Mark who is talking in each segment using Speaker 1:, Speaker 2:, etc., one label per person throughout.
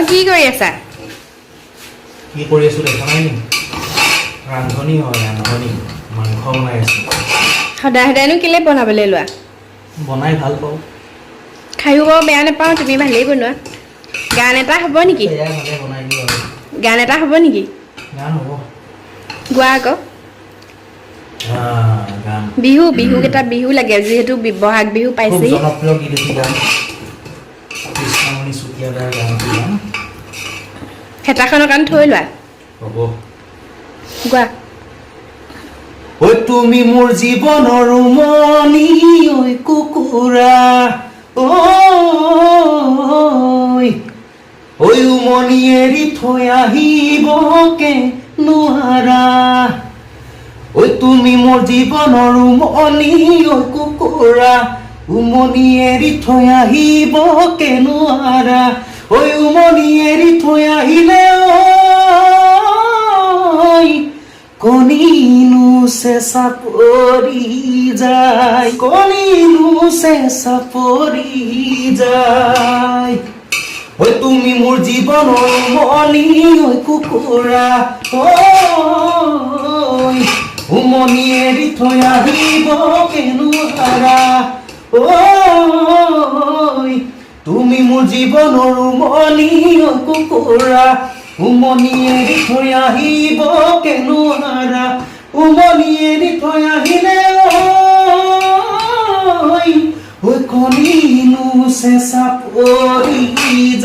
Speaker 1: কি কৰি আছা?
Speaker 2: কি কৰি আছো দেখা নাই নি? ৰান্ধনি হয়, ৰান্ধনি। মাংস বনাই আছো।
Speaker 1: সদায় সদায়নো কেলে বনাবলৈ লোৱা?
Speaker 2: বনাই ভাল পাওঁ।
Speaker 1: খায়ো বাৰু বেয়া নাপাওঁ, তুমি ভালেই বনোৱা। গান এটা হ'ব নেকি?
Speaker 2: এয়াই ভালে বনাই দিওঁ আৰু।
Speaker 1: গান এটা হ'ব নেকি?
Speaker 2: গান হ'ব।
Speaker 1: গোৱা আকৌ।
Speaker 2: গান।
Speaker 1: বিহুকেইটা বিহু লাগে, যিহেতু বহাগ বিহু
Speaker 2: খুব
Speaker 1: পাইছেই।
Speaker 2: জনপ্ৰিয় গীত এটি গান। কৃষ্ণমণি চুতীয়াদাৰ গানটি গান।
Speaker 1: হেতাখনৰ কাৰণে থৈ লোৱা।
Speaker 2: হ'ব।
Speaker 1: গোৱা।
Speaker 2: ঐ তুমি মোৰ জীৱনৰ উমনি, ঐ কুকুৰা ঐ উমনি এৰি থৈ আহিবকে নোৱাৰা। ঐ তুমি মোৰ জীৱনৰ উমনি, ঐ কুকুৰা উমনি এৰি থৈ আহিবকে নোৱাৰা। ঐ উমনি এৰি থৈ আহিলে কণীনো চেঁচা পৰি যায়, কণীনো চেঁচা পৰি যায়। ঐ তুমি মোৰ জীৱনৰ উমনি, ঐ কুকুৰা উমনি এৰি থৈ আহিবকে নোৱাৰা। তুমি মোৰ জীৱনৰ উমনি, ঐ কুকুৰা উমনি এৰি থৈ আহিবকে নোৱাৰা। উমনি এৰি থৈ আহিলে ঐ কণীনো চেঁচা পৰি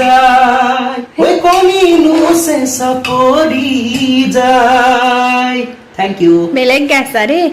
Speaker 2: যায়, ঐ কণীনো চেঁচা পৰি যায়। Thank you.
Speaker 1: বেলেগ গাইছা দেই।